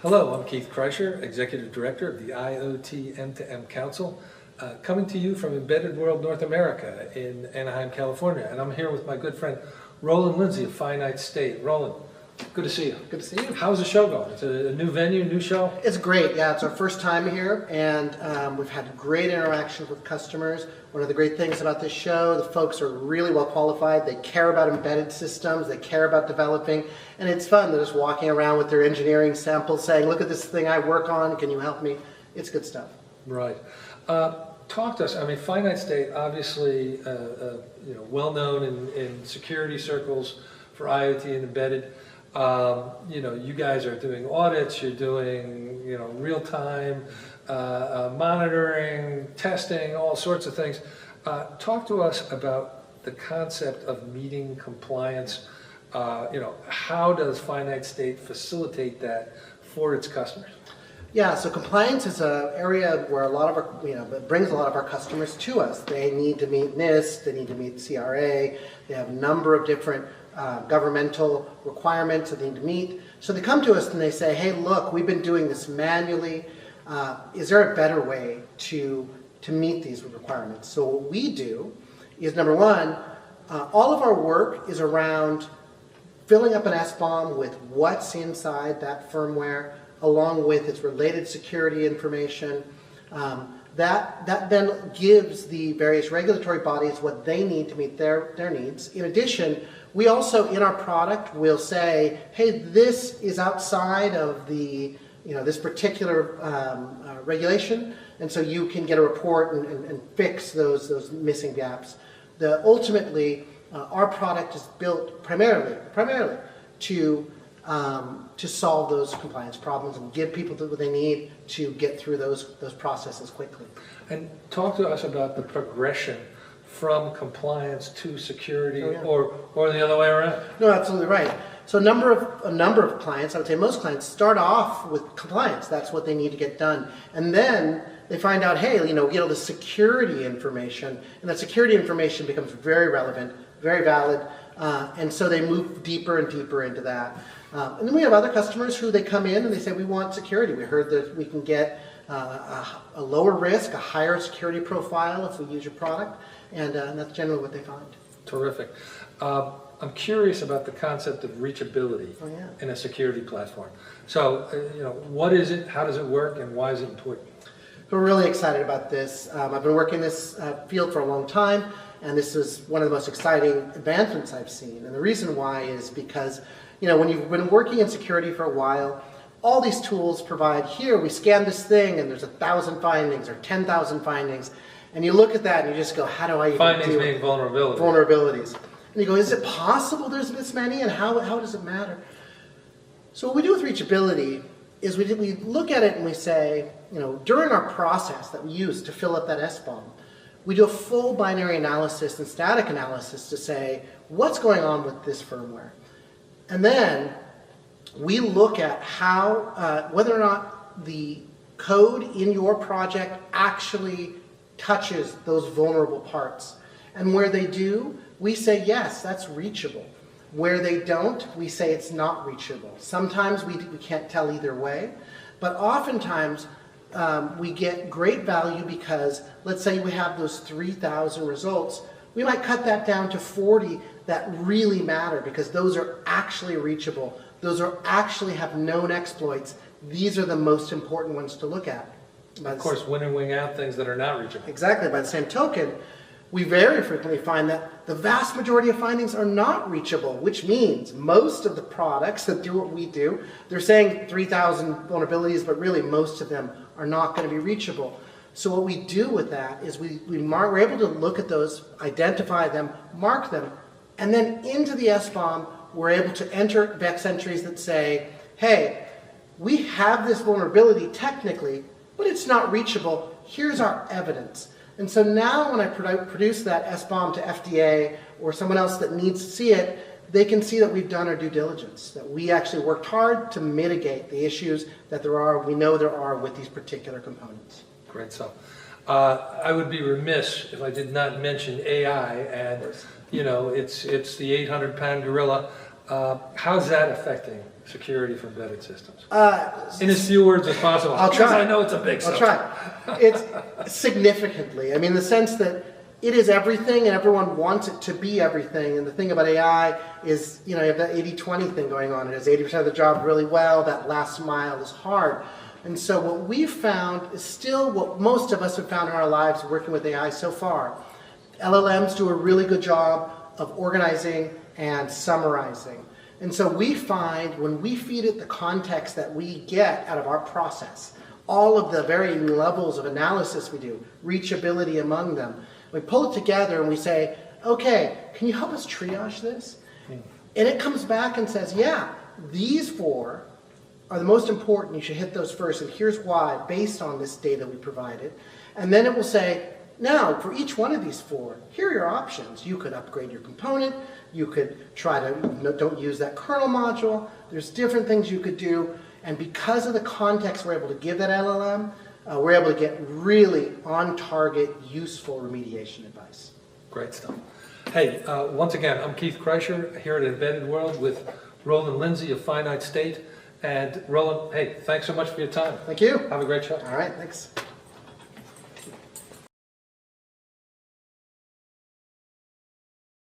Hello, I'm Keith Kreischer, Executive Director of the IoT M2M Council, coming to you from Embedded World North America in Anaheim, California. And I'm here with my good friend Roland Lindsey of Finite State. Roland, good to see you. Good to see you. How's the show going? It's a new venue, new show? It's great. Yeah, it's our first time here, and we've had great interactions with customers. One of the great things about this show, the folks are really well qualified. They care about embedded systems. They care about developing, and it's fun. They're just walking around with their engineering samples saying, look at this thing I work on. Can you help me? It's good stuff. Right. Talk to us. I mean, Finite State, obviously, well known in security circles for IoT and embedded. You guys are doing audits, you're doing, real-time monitoring, testing, all sorts of things. Talk to us about the concept of meeting compliance. How does Finite State facilitate that for its customers? Yeah, so compliance is an area where a lot of our, it brings a lot of our customers to us. They need to meet NIST, they need to meet CRA, they have a number of different governmental requirements that they need to meet. So they come to us and they say, hey, look, we've been doing this manually. Is there a better way to meet these requirements? So what we do is, number one, all of our work is around filling up an SBOM with what's inside that firmware, along with its related security information. That then gives the various regulatory bodies what they need to meet their needs. In addition, we also, in our product, will say, hey, this is outside of the, this particular regulation, and so you can get a report and fix those missing gaps. Ultimately, our product is built primarily to solve those compliance problems and give people what they need to get through those processes quickly. And talk to us about the progression from compliance to security, or the other way around. No, absolutely right. So a number of clients, I would say most clients, start off with compliance. That's what they need to get done. And then they find out, hey, we get all the security information, and that security information becomes very relevant, very valid, and so they move deeper and deeper into that. And then we have other customers who they come in and they say, we want security. We heard that we can get a lower risk, a higher security profile if we use your product, and that's generally what they find. Terrific. I'm curious about the concept of reachability in a security platform. So, what is it, how does it work, and why is it important? We're really excited about this. I've been working in this field for a long time, and this is one of the most exciting advancements I've seen. And the reason why is because, when you've been working in security for a while, all these tools provide, here we scan this thing and there's 1,000 findings or 10,000 findings, and you look at that and you just go, how do I even Findings mean vulnerabilities. Vulnerabilities. And you go, is it possible there's this many, and how does it matter? So what we do with reachability is we look at it and we say, during our process that we use to fill up that SBOM, we do a full binary analysis and static analysis to say, what's going on with this firmware? And then we look at how, whether or not the code in your project actually touches those vulnerable parts. And where they do, we say, yes, that's reachable. Where they don't, we say it's not reachable. Sometimes we can't tell either way, but oftentimes we get great value because, let's say we have those 3,000 results, we might cut that down to 40 that really matter because those are actually reachable. Those are actually have known exploits. These are the most important ones to look at. Of course, win and wing out things that are not reachable. Exactly. By the same token, we very frequently find that the vast majority of findings are not reachable, which means most of the products that do what we do, they're saying 3,000 vulnerabilities, but really most of them are not going to be reachable. So what we do with that is we're able to look at those, identify them, mark them, and then into the SBOM, we're able to enter VEX entries that say, hey, we have this vulnerability technically, but it's not reachable. Here's our evidence. And so now when I produce that SBOM to FDA or someone else that needs to see it, they can see that we've done our due diligence, that we actually worked hard to mitigate the issues that we know there are with these particular components. Great stuff. I would be remiss if I did not mention AI, and it's the 800-pound gorilla. How's that affecting security for embedded systems? Uh, In as few words as possible. I'll because try. I know it's a big I'll subject. try. It's significantly. I mean, the sense that it is everything and everyone wants it to be everything. And the thing about AI is, you have that 80-20 thing going on. It does 80% of the job really well. That last mile is hard. And so what we've found is still what most of us have found in our lives working with AI so far. LLMs do a really good job of organizing and summarizing. And so we find when we feed it the context that we get out of our process, all of the varying levels of analysis we do, reachability among them, we pull it together and we say, okay, can you help us triage this? And it comes back and says, yeah, these 4 are the most important. You should hit those first. And here's why, based on this data we provided. And then it will say, now, for each one of these 4, here are your options. You could upgrade your component. You could try to don't use that kernel module. There's different things you could do. And because of the context we're able to give that LLM, we're able to get really on-target, useful remediation advice. Great stuff. Hey, once again, I'm Keith Kreischer here at Embedded World with Roland Lindsey of Finite State. And Roland, hey, thanks so much for your time. Thank you. Have a great show. All right, thanks.